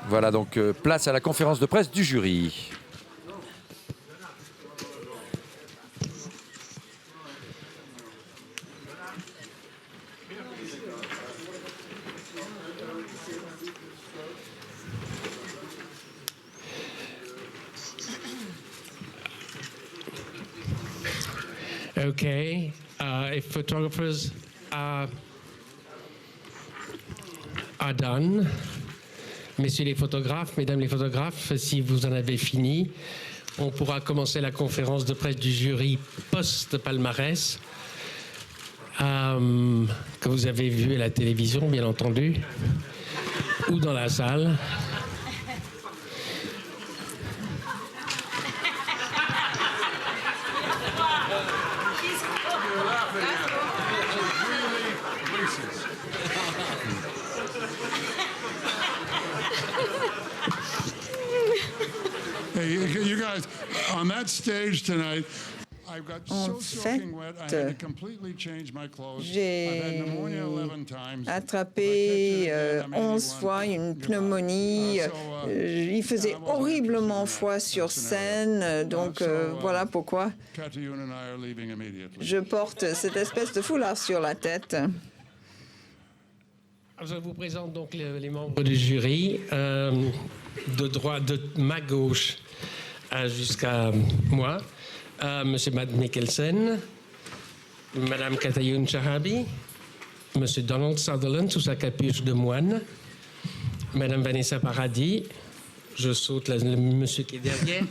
Voilà donc place à la conférence de presse du jury. Okay, if photographers are done, messieurs les photographes, mesdames les photographes, si vous en avez fini, on pourra commencer la conférence de presse du jury post-palmarès que vous avez vu à la télévision, bien entendu, ou dans la salle. Hey, you guys, on that stage tonight, I've got so soaking wet, I had to completely change my clothes. I've had pneumonia 11 times. Attrapé 11 fois une pneumonie. Il faisait horriblement froid sur scène, donc voilà pourquoi je porte cette espèce de foulard sur la tête. Je vous présente donc les membres du jury, de ma gauche jusqu'à moi. Monsieur Matt Mikkelsen, Madame Katayoun Chahabi, Monsieur Donald Sutherland sous sa capuche de moine, Madame Vanessa Paradis, je saute le monsieur qui est derrière,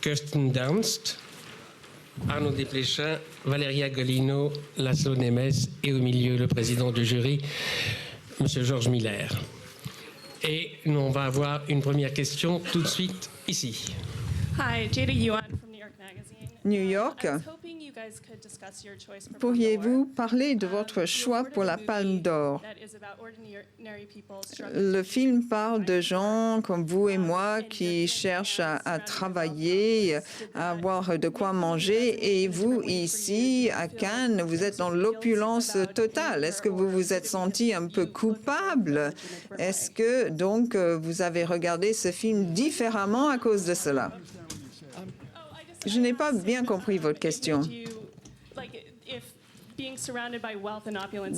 Kirsten Dunst, Arnaud Desplechin, Valéria Golino, Laszlo Nemes et au milieu le président du jury, Monsieur Georges Miller. Et nous, on va avoir une première question tout de suite ici. Hi, Jada Yuan from New York Magazine. New York. I was hoping you guys could discuss your choice for Pourriez-vous parler de votre choix pour la Palme d'Or? Le film parle de gens comme vous et moi qui cherchent à travailler, à avoir de quoi manger. Et vous, ici, à Cannes, vous êtes dans l'opulence totale. Est-ce que vous vous êtes senti un peu coupable? Est-ce que, donc, vous avez regardé ce film différemment à cause de cela? Je n'ai pas bien compris votre question.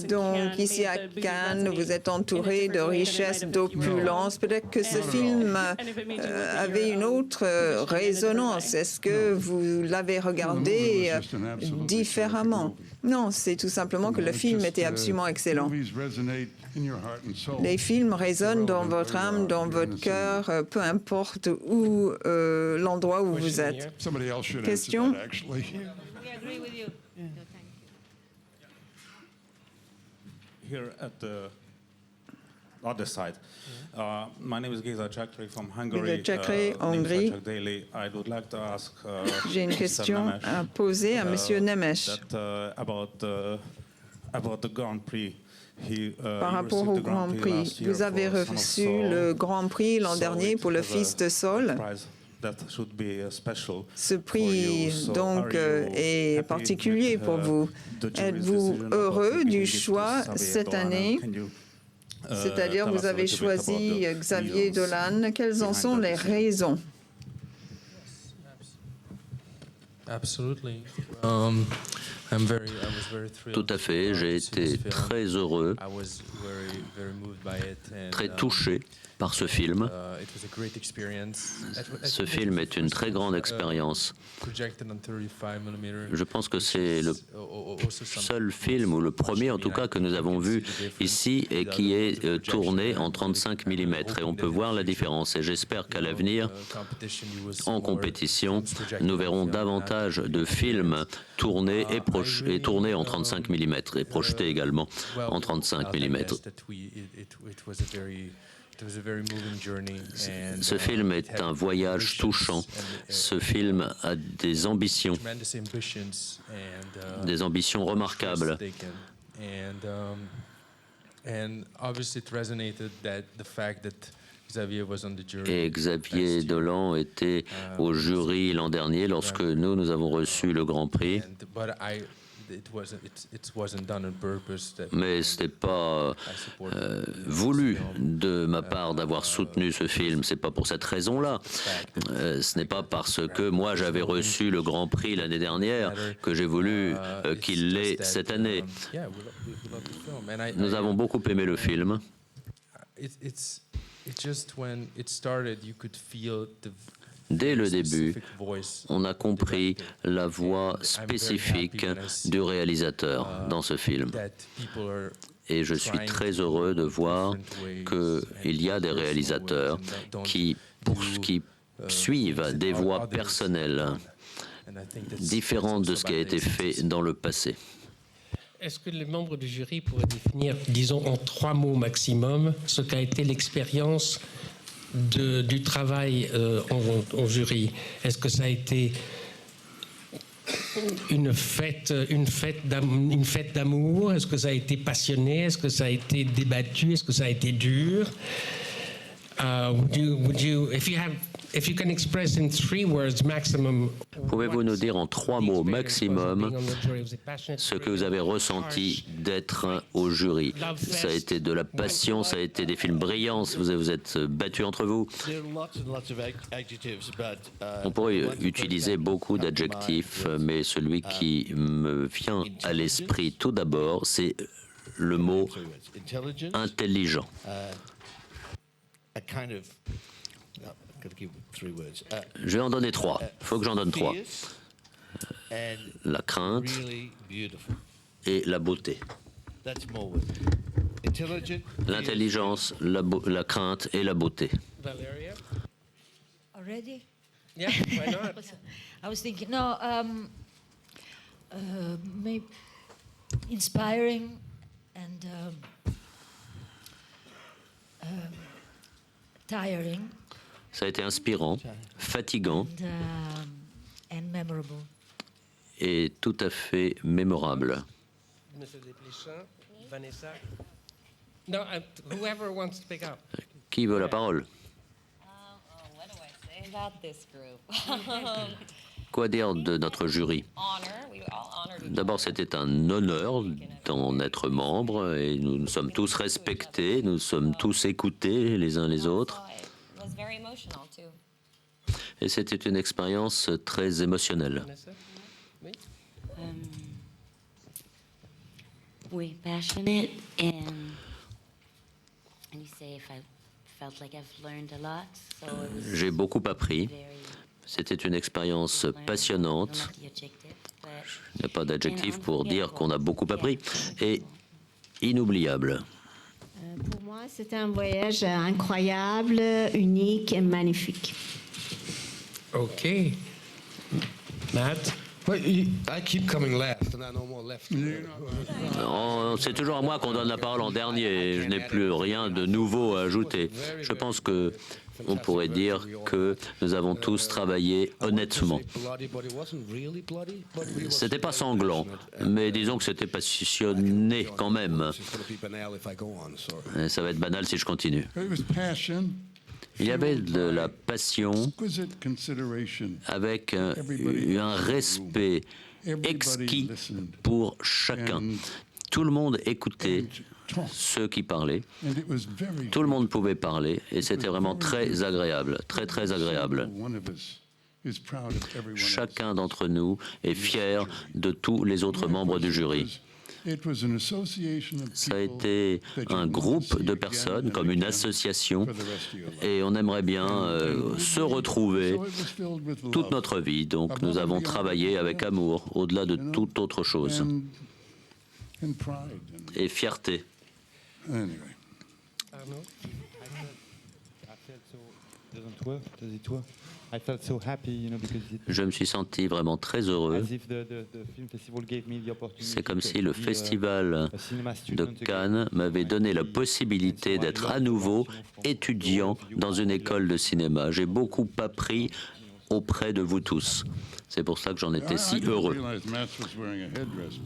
Donc, ici à Cannes, vous êtes entouré de richesses, d'opulence. Peut-être que ce film avait une autre résonance. Est-ce que vous l'avez regardé différemment? Non, c'est tout simplement que le film était absolument excellent. Les films résonnent dans votre âme, dans votre cœur, peu importe où l'endroit où vous êtes. Question? Here at the other side. My name is Geza Chakri from Hungary. Hongrie. Daily. I would like to ask. J'ai une question à poser à Monsieur Nemes. About the Grand Prix. Par rapport au Grand Prix, vous avez reçu le Grand Prix l'an dernier pour le Fils de Sol. Ce prix, donc, est particulier pour vous. Êtes-vous heureux du choix cette année? C'est-à-dire, vous avez choisi Xavier Dolan. Quelles en sont les raisons? Tout à fait, j'ai été très heureux, très touché par ce film. Ce film est une très grande expérience. Je pense que c'est le seul film, ou le premier en tout cas, que nous avons vu ici et qui est tourné en 35 mm. Et on peut voir la différence. Et j'espère qu'à l'avenir, en compétition, nous verrons davantage de films tournés et tournés en 35 mm et projetés également en 35 mm. Ce film est un voyage touchant. Ce film a des ambitions remarquables. Et Xavier Dolan était au jury l'an dernier lorsque nous avons reçu le Grand Prix. Mais ce n'est pas voulu de ma part d'avoir soutenu ce film. Ce n'est pas pour cette raison-là. Ce n'est pas parce que moi j'avais reçu le Grand Prix l'année dernière que j'ai voulu qu'il l'ait cette année. Nous avons beaucoup aimé le film. Dès le début, on a compris la voix spécifique du réalisateur dans ce film. Et je suis très heureux de voir qu'il y a des réalisateurs qui suivent des voies personnelles différentes de ce qui a été fait dans le passé. Est-ce que les membres du jury pourraient définir, disons en 3 mots maximum, ce qu'a été l'expérience du travail en jury? Est-ce que ça a été une fête d'amour? Est-ce que ça a été passionné? Est-ce que ça a été débattu? Est-ce que ça a été dur? Pouvez-vous nous dire en 3 mots maximum ce que vous avez ressenti d'être au jury? Ça a été de la passion, ça a été des films brillants, vous êtes battus entre vous. On pourrait utiliser beaucoup d'adjectifs, mais celui qui me vient à l'esprit tout d'abord, c'est le mot intelligent. Je vais en donner 3. Il faut que j'en donne 3. La crainte et la beauté. L'intelligence, la crainte et la beauté. Valeria? Already? Yeah, why not? I was thinking, no, maybe inspiring and tiring. Ça a été inspirant, fatigant And memorable. et tout à fait mémorable. Monsieur Desplechin, Vanessa? No, whoever wants to pick up. Qui veut la parole? What do I say about this group? Quoi dire de notre jury? D'abord, c'était un honneur d'en être membre et nous nous sommes tous respectés, nous sommes tous écoutés les uns les autres. Et c'était une expérience très émotionnelle. Oui, passionate and you say if I felt like I've learned a lot. So it was J'ai beaucoup appris. C'était une expérience passionnante. Il n'y a pas d'adjectif pour dire qu'on a beaucoup appris. Et inoubliable. Pour moi, c'était un voyage incroyable, unique et magnifique. OK. Matt? I keep coming last, and I know more left. C'est toujours à moi qu'on donne la parole en dernier. Je n'ai plus rien de nouveau à ajouter. Je pense que on pourrait dire que nous avons tous travaillé honnêtement. C'était pas sanglant, mais disons que c'était passionné quand même. Et ça va être banal si je continue. Il y avait de la passion avec un respect exquis pour chacun. Tout le monde écoutait ceux qui parlaient. Tout le monde pouvait parler et c'était vraiment très agréable, très très agréable. Chacun d'entre nous est fier de tous les autres membres du jury. Ça a été un groupe de personnes, comme une association, et on aimerait bien se retrouver toute notre vie. Donc nous avons travaillé avec amour, au-delà de toute autre chose. Et fierté. Je me suis senti vraiment très heureux. C'est comme si le festival de Cannes m'avait donné la possibilité d'être à nouveau étudiant dans une école de cinéma. J'ai beaucoup appris auprès de vous tous. C'est pour ça que j'en étais si heureux.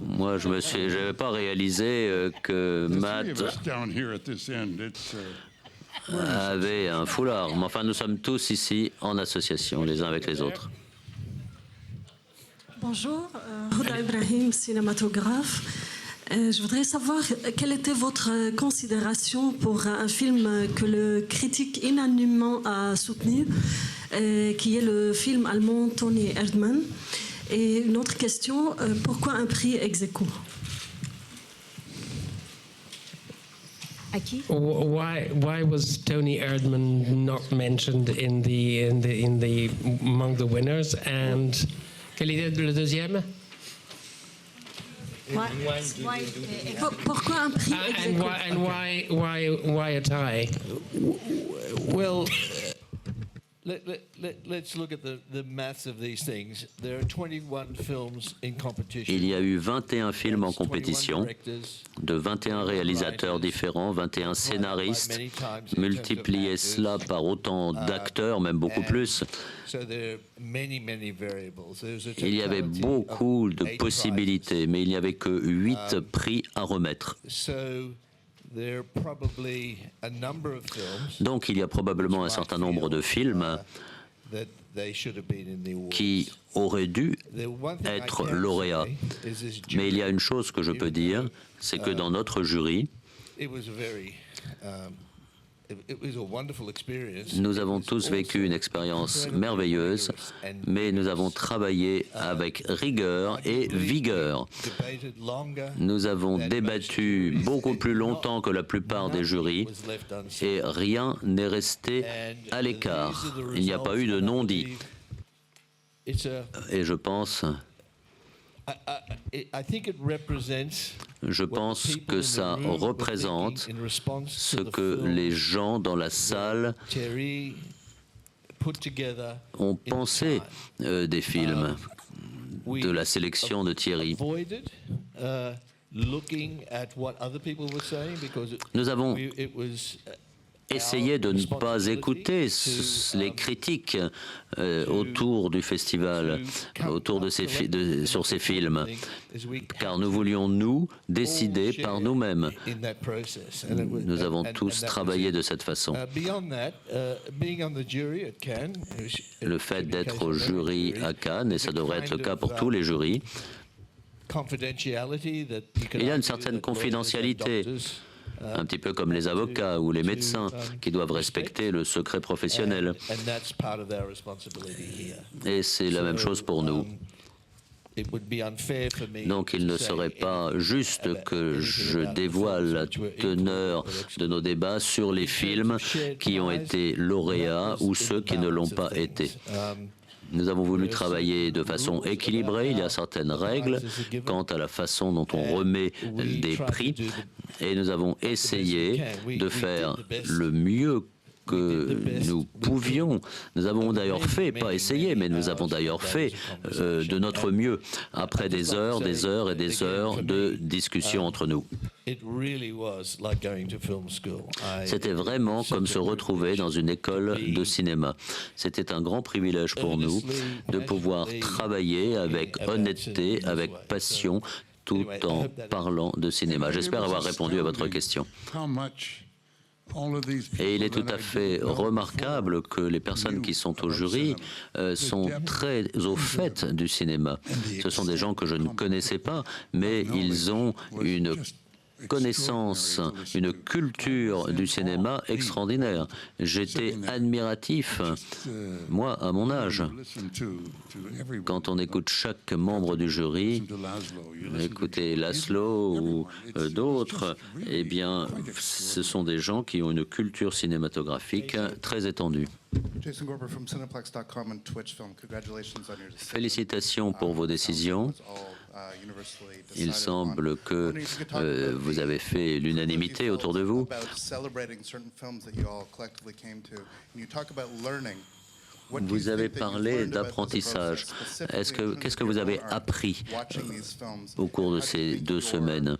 Moi, je n'avais pas réalisé que Matt avait un foulard. Mais enfin, nous sommes tous ici en association, les uns avec les autres. Bonjour, Huda Ibrahim, cinématographe. Je voudrais savoir quelle était votre considération pour un film que le critique unanimement a soutenu, qui est le film allemand Toni Erdmann. Et une autre question, pourquoi un prix ex aequo? Why was Toni Erdmann not mentioned among the winners? And quel était le deuxième? Pourquoi un prix ex aequo? And why a tie? Well, let's look at the maths of these things. There are 21 films in competition. Il y a eu 21 films en compétition, de 21 réalisateurs différents, 21 scénaristes. Multipliez cela par autant d'acteurs, même beaucoup plus. Il y avait beaucoup de possibilités, mais il n'y avait que 8 prix à remettre. Donc il y a probablement un certain nombre de films qui auraient dû être lauréats. Mais il y a une chose que je peux dire, c'est que dans notre jury, nous avons tous vécu une expérience merveilleuse, mais nous avons travaillé avec rigueur et vigueur. Nous avons débattu beaucoup plus longtemps que la plupart des jurys et rien n'est resté à l'écart. Il n'y a pas eu de non-dit. Et je pense que ça représente ce que les gens dans la salle ont pensé des films, de la sélection de Thierry. Nous avons essayé de ne pas écouter les critiques autour du festival, sur ces films, car nous voulions, nous, décider par nous-mêmes. Nous avons tous travaillé de cette façon. Le fait d'être au jury à Cannes, et ça devrait être le cas pour tous les jurys, il y a une certaine confidentialité, un petit peu comme les avocats ou les médecins qui doivent respecter le secret professionnel. Et c'est la même chose pour nous. Donc il ne serait pas juste que je dévoile la teneur de nos débats sur les films qui ont été lauréats ou ceux qui ne l'ont pas été. Nous avons voulu travailler de façon équilibrée. Il y a certaines règles quant à la façon dont on remet des prix et nous avons essayé de faire le mieux que nous pouvions. Nous avons d'ailleurs fait, pas essayé, mais nous avons d'ailleurs fait de notre mieux après des heures et des heures de discussion entre nous. C'était vraiment comme se retrouver dans une école de cinéma. C'était un grand privilège pour nous de pouvoir travailler avec honnêteté, avec passion, tout en parlant de cinéma. J'espère avoir répondu à votre question. Et il est tout à fait remarquable que les personnes qui sont au jury sont très au fait du cinéma. Ce sont des gens que je ne connaissais pas, mais ils ont une connaissance, une culture du cinéma extraordinaire. J'étais admiratif, moi, à mon âge. Quand on écoute chaque membre du jury, écoutez Laszlo ou d'autres, eh bien, ce sont des gens qui ont une culture cinématographique très étendue. Félicitations pour vos décisions. Il semble que vous avez fait l'unanimité autour de vous. Vous avez parlé d'apprentissage. Qu'est-ce que vous avez appris au cours de ces 2 semaines?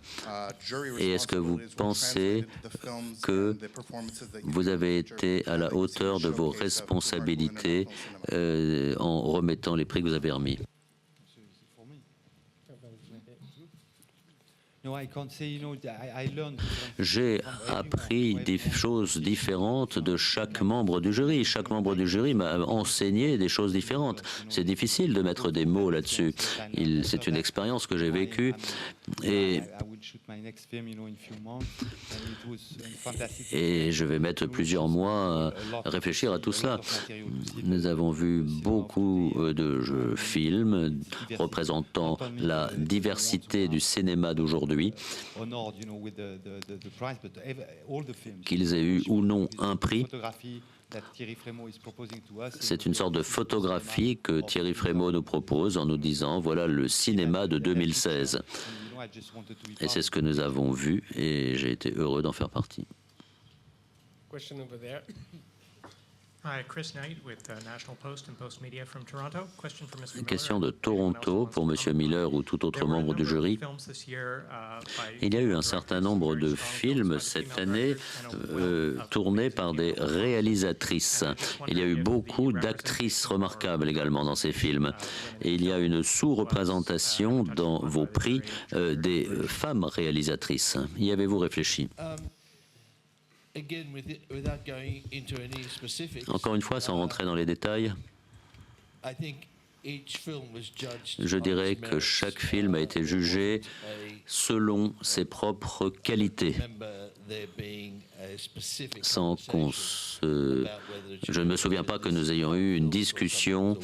Et est-ce que vous pensez que vous avez été à la hauteur de vos responsabilités en remettant les prix que vous avez remis? J'ai appris des choses différentes de chaque membre du jury. Chaque membre du jury m'a enseigné des choses différentes. C'est difficile de mettre des mots là-dessus. C'est une expérience que j'ai vécue et je vais mettre plusieurs mois à réfléchir à tout cela. Nous avons vu beaucoup de films représentant la diversité du cinéma d'aujourd'hui, qu'ils aient eu ou non un prix. C'est une sorte de photographie que Thierry Frémaux nous propose en nous disant voilà le cinéma de 2016. Et c'est ce que nous avons vu et j'ai été heureux d'en faire partie. Question over there. Hi, Chris Knight with National Post and Post Media from Toronto. Question for Mr. Miller. Question de Toronto pour M. Miller ou tout autre membre du jury. Il y a eu un certain nombre de films cette année tournés par des réalisatrices. Il y a eu beaucoup d'actrices remarquables également dans ces films. Et il y a une sous-représentation dans vos prix des femmes réalisatrices. Y avez-vous réfléchi? Encore une fois, sans rentrer dans les détails, je dirais que chaque film a été jugé selon ses propres qualités, sans qu'on se... Je ne me souviens pas que nous ayons eu une discussion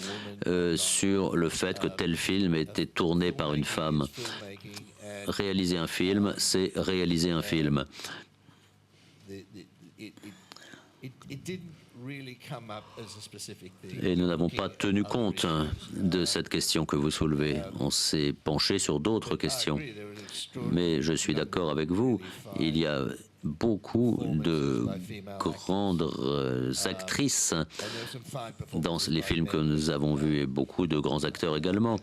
sur le fait que tel film était tourné par une femme. Réaliser un film, c'est réaliser un film. Et nous n'avons pas tenu compte de cette question que vous soulevez. On s'est penché sur d'autres questions. Mais je suis d'accord avec vous, il y a beaucoup de grandes actrices dans les films que nous avons vus et beaucoup de grands acteurs également.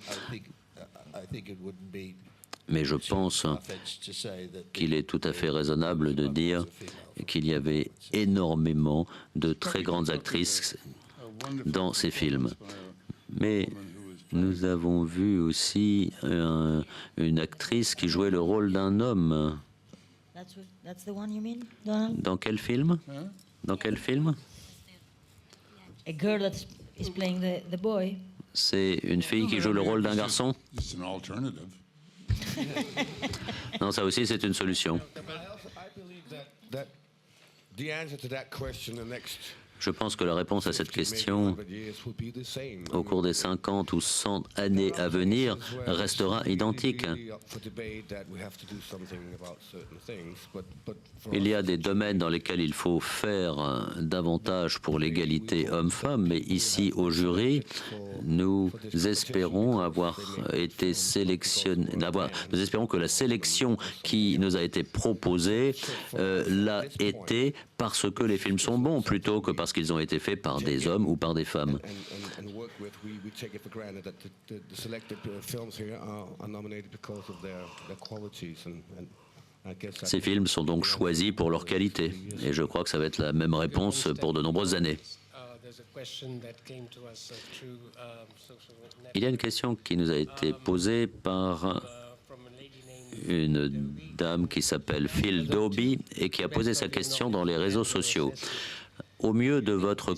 Mais je pense qu'il est tout à fait raisonnable de dire qu'il y avait énormément de très grandes actrices dans ces films. Mais nous avons vu aussi une actrice qui jouait le rôle d'un homme. Dans quel film? Dans quel film? C'est une fille qui joue le rôle d'un garçon? Non, ça aussi, c'est une solution. Je pense que la réponse à cette question, au cours des 50 ou 100 années à venir, restera identique. Il y a des domaines dans lesquels il faut faire davantage pour l'égalité homme-femme, mais ici, au jury, nous espérons avoir été sélectionnés, nous espérons que la sélection qui nous a été proposée l'a été parce que les films sont bons, plutôt que parce qu'ils ont été faits par des hommes ou par des femmes. Ces films sont donc choisis pour leur qualité, et je crois que ça va être la même réponse pour de nombreuses années. Il y a une question qui nous a été posée par une dame qui s'appelle Phil Doby et qui a posé sa question dans les réseaux sociaux. Au mieux de votre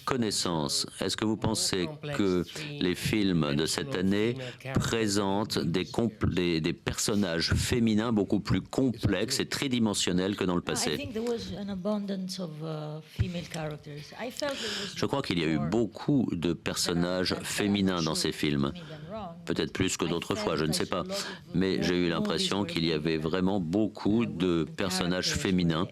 connaissance, est-ce que vous pensez que les films de cette année présentent des personnages féminins beaucoup plus complexes et tridimensionnels que dans le passé? Je crois qu'il y a eu beaucoup de personnages féminins dans ces films. Peut-être plus que d'autres fois, je ne sais pas. Mais j'ai eu l'impression qu'il y avait vraiment beaucoup de personnages féminins.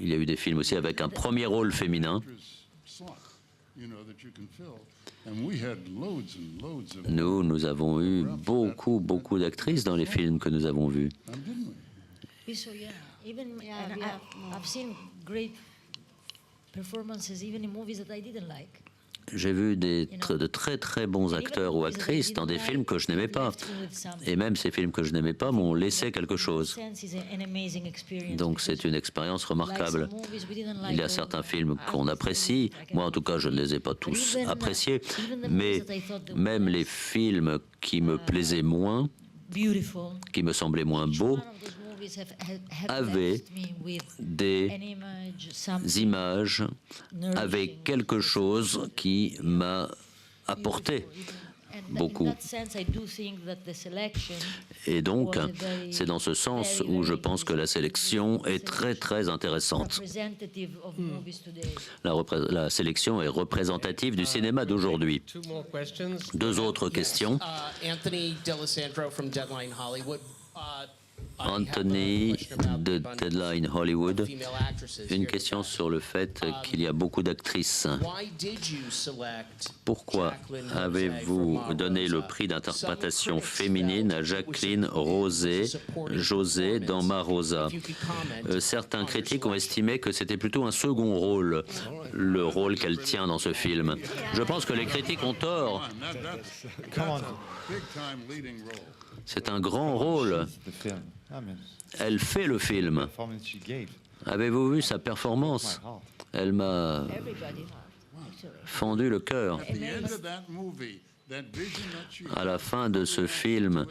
Il y a eu des films aussi avec un premier rôle féminin. Nous avons eu beaucoup d'actrices dans les films que nous avons vus. J'ai vu de très très bons acteurs ou actrices dans des films que je n'aimais pas. Et même ces films que je n'aimais pas m'ont laissé quelque chose. Donc c'est une expérience remarquable. Il y a certains films qu'on apprécie. Moi en tout cas je ne les ai pas tous appréciés. Mais même les films qui me plaisaient moins, qui me semblaient moins beaux, avaient des images, avec quelque chose qui m'a apporté beaucoup. Et donc, c'est dans ce sens où je pense que la sélection est très très intéressante. La sélection est représentative du cinéma d'aujourd'hui. Deux autres questions. Anthony D'Alessandro from Deadline Hollywood. Anthony de Deadline Hollywood, une question sur le fait qu'il y a beaucoup d'actrices. Pourquoi avez-vous donné le prix d'interprétation féminine à Jacqueline José dans Ma Rosa? Certains critiques ont estimé que c'était plutôt un second rôle, le rôle qu'elle tient dans ce film. Je pense que les critiques ont tort. C'est un grand rôle. Elle fait le film. Avez-vous vu sa performance? Elle m'a fendu le cœur. À la fin de ce film,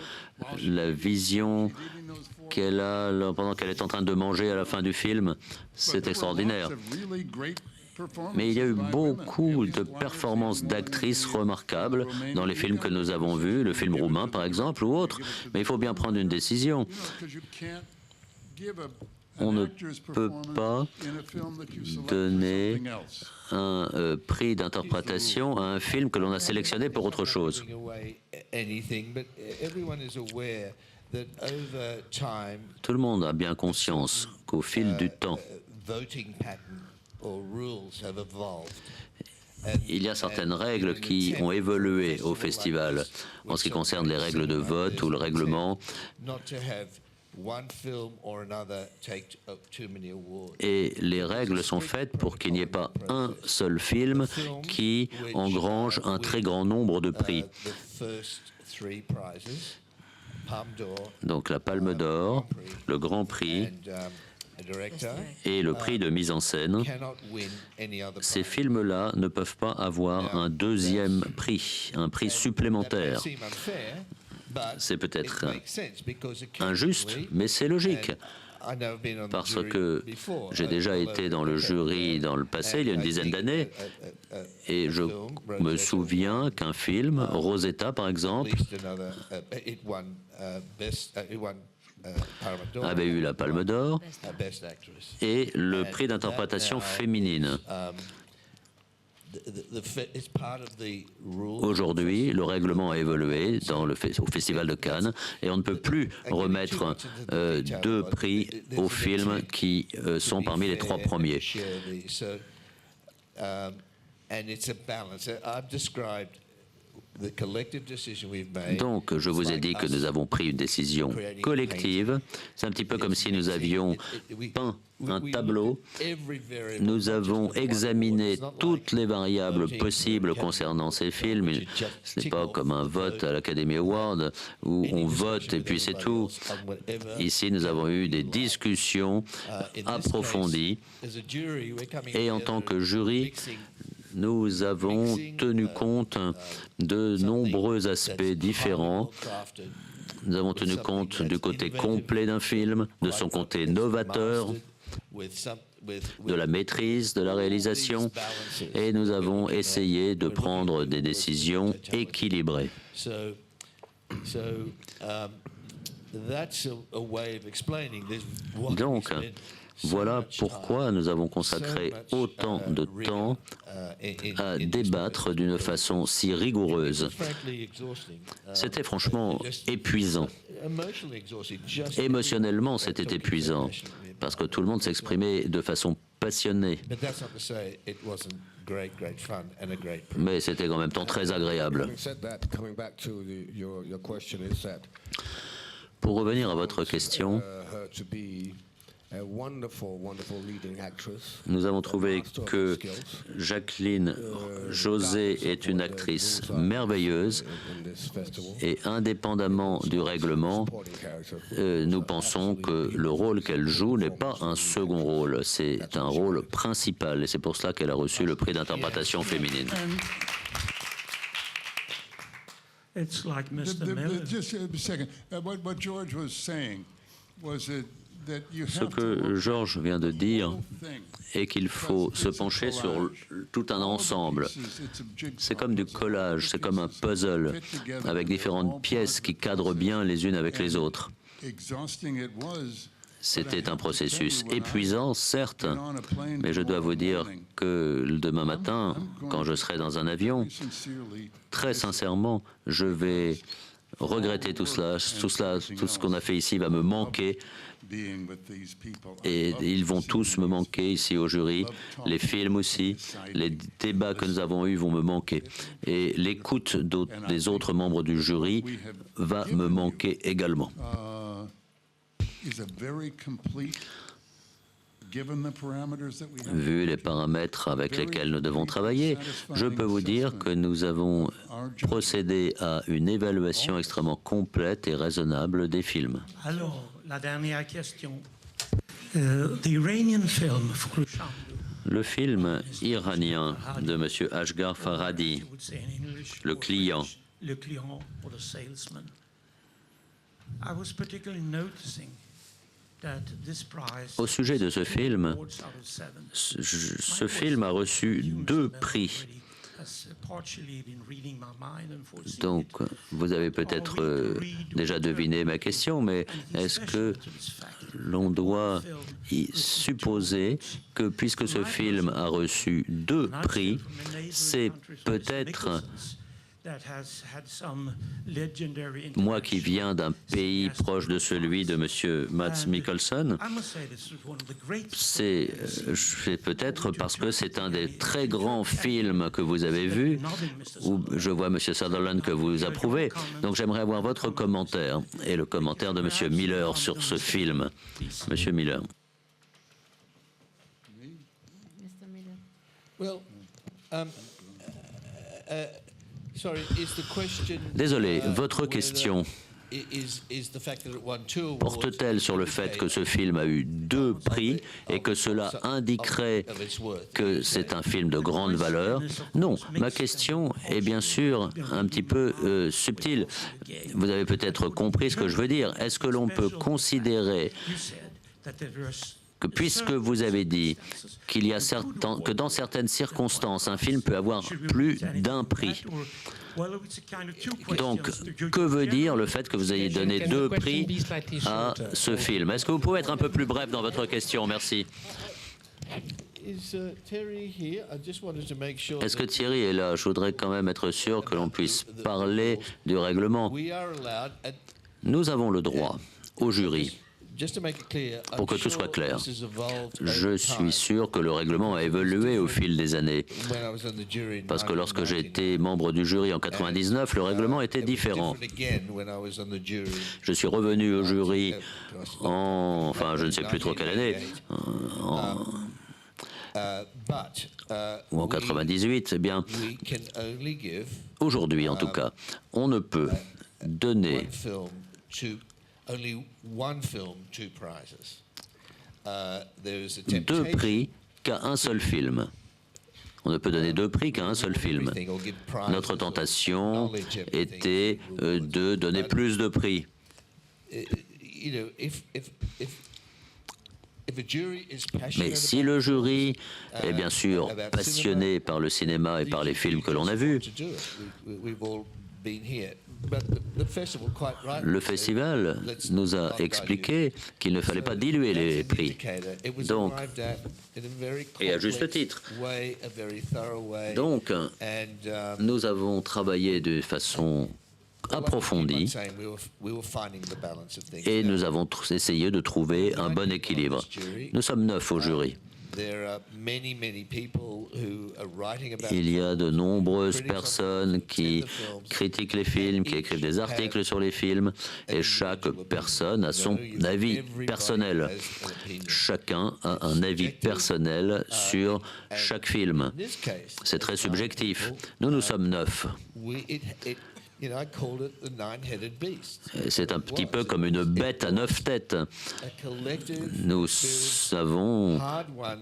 la vision qu'elle a pendant qu'elle est en train de manger à la fin du film, c'est extraordinaire. Mais il y a eu beaucoup de performances d'actrices remarquables dans les films que nous avons vus, le film roumain par exemple ou autre. Mais il faut bien prendre une décision. On ne peut pas donner un prix d'interprétation à un film que l'on a sélectionné pour autre chose. Tout le monde a bien conscience qu'au fil du temps, il y a certaines règles qui ont évolué au festival en ce qui concerne les règles de vote ou le règlement. Et les règles sont faites pour qu'il n'y ait pas un seul film qui engrange un très grand nombre de prix. Donc la Palme d'Or, le Grand Prix et le prix de mise en scène, ces films-là ne peuvent pas avoir un deuxième prix, un prix supplémentaire. C'est peut-être injuste, mais c'est logique. Parce que j'ai déjà été dans le jury dans le passé, il y a une dizaine d'années, et je me souviens qu'un film, Rosetta par exemple, avait eu la Palme d'Or et le prix d'interprétation féminine. Aujourd'hui, le règlement a évolué au Festival de Cannes et on ne peut plus remettre deux prix aux films qui sont parmi les trois premiers. Donc, je vous ai dit que nous avons pris une décision collective. C'est un petit peu comme si nous avions peint un tableau. Nous avons examiné toutes les variables possibles concernant ces films. Ce n'est pas comme un vote à l'Academy Award où on vote et puis c'est tout. Ici, nous avons eu des discussions approfondies et en tant que jury, nous avons tenu compte de nombreux aspects différents. Nous avons tenu compte du côté complet d'un film, de son côté novateur, de la maîtrise de la réalisation, et nous avons essayé de prendre des décisions équilibrées. Donc, voilà pourquoi nous avons consacré autant de temps à débattre d'une façon si rigoureuse. C'était franchement épuisant. Émotionnellement, c'était épuisant, parce que tout le monde s'exprimait de façon passionnée. Mais c'était en même temps très agréable. Pour revenir à votre question, Nous avons trouvé que Jacqueline José est une actrice merveilleuse et indépendamment du règlement, nous pensons que le rôle qu'elle joue n'est pas un second rôle, c'est un rôle principal et c'est pour cela qu'elle a reçu le prix d'interprétation féminine. It's like Mr. Miller. Just a second. What George was saying was that you Ce have to que Georges vient de dire est qu'il faut se pencher sur tout un ensemble. C'est comme du collage, c'est comme un puzzle avec différentes pièces qui cadrent bien les unes avec les autres. C'était un processus épuisant, certes, mais je dois vous dire que demain matin, quand je serai dans un avion, très sincèrement, je vais regretter tout cela, tout ce qu'on a fait ici va me manquer. Et ils vont tous me manquer ici au jury, les films aussi, les débats que nous avons eus vont me manquer. Et l'écoute des autres membres du jury va me manquer également. Vu les paramètres avec lesquels nous devons travailler, je peux vous dire que nous avons procédé à une évaluation extrêmement complète et raisonnable des films. Alors, la dernière question. The Iranian film, le film iranien de M. Asghar Farhadi, Le client. Le client or the salesman. I was particularly noticing that this prize, au sujet de ce film, ce film a reçu 2 prix. Donc, vous avez peut-être déjà deviné ma question, mais est-ce que l'on doit y supposer que puisque ce film a reçu 2 prix, c'est peut-être moi qui viens d'un pays proche de celui de M. Mads Mikkelsen, c'est peut-être parce que c'est un des très grands films que vous avez vu, où je vois M. Sutherland que vous approuvez. Donc j'aimerais avoir votre commentaire et le commentaire de M. Miller sur ce film. M. Miller. Désolé, votre question porte-t-elle sur le fait que ce film a eu 2 prix et que cela indiquerait que c'est un film de grande valeur? Non, ma question est bien sûr un petit peu subtile. Vous avez peut-être compris ce que je veux dire. Est-ce que l'on peut considérer que puisque vous avez dit que dans certaines circonstances, un film peut avoir plus d'un prix. Donc, que veut dire le fait que vous ayez donné 2 prix à ce film? Est-ce que vous pouvez être un peu plus bref dans votre question? Merci. Est-ce que Thierry est là? Je voudrais quand même être sûr que l'on puisse parler du règlement. Nous avons le droit au jury. Pour que tout soit clair, je suis sûr que le règlement a évolué au fil des années. Parce que lorsque j'ai été membre du jury en 1999, le règlement était différent. Je suis revenu au jury enfin, je ne sais plus trop quelle année, ou en 98, eh bien, aujourd'hui en tout cas, on ne peut donner deux prix qu'à un seul film. On ne peut donner 2 prix qu'à un seul film. Notre tentation était de donner plus de prix. Mais si le jury est bien sûr passionné par le cinéma et par les films que l'on a vus, le festival nous a expliqué qu'il ne fallait pas diluer les prix. Donc, et à juste titre. Donc, nous avons travaillé de façon approfondie et nous avons essayé de trouver un bon équilibre. Nous sommes 9 au jury. Il y a de nombreuses personnes qui critiquent les films, qui écrivent des articles sur les films, et chaque personne a son avis personnel. Chacun a un avis personnel sur chaque film. C'est très subjectif. Nous sommes 9. C'est un petit peu comme une bête à 9 têtes. Nous avons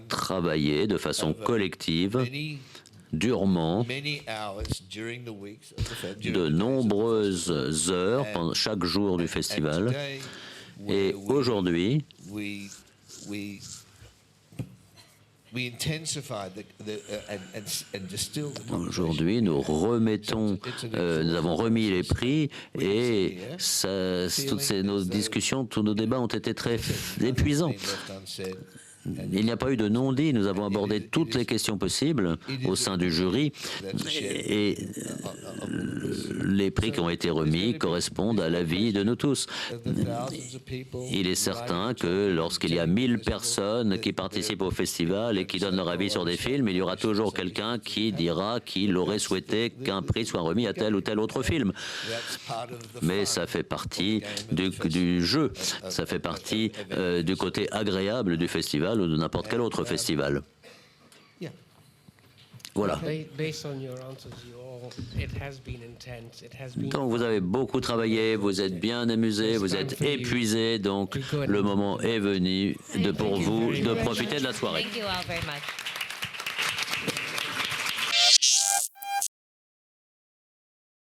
travaillé de façon collective, durement, de nombreuses heures pendant chaque jour du festival. Et aujourd'hui, nous remettons, nous avons remis les prix et nos discussions, tous nos débats ont été très épuisants. Il n'y a pas eu de non-dit, nous avons abordé toutes les questions possibles au sein du jury et les prix qui ont été remis correspondent à l'avis de nous tous. Il est certain que lorsqu'il y a 1000 personnes qui participent au festival et qui donnent leur avis sur des films, il y aura toujours quelqu'un qui dira qu'il aurait souhaité qu'un prix soit remis à tel ou tel autre film. Mais ça fait partie du jeu, ça fait partie du côté agréable du festival ou de n'importe quel autre festival. Voilà. Donc vous avez beaucoup travaillé, vous êtes bien amusés, vous êtes épuisés, donc le moment est venu pour vous de profiter de la soirée.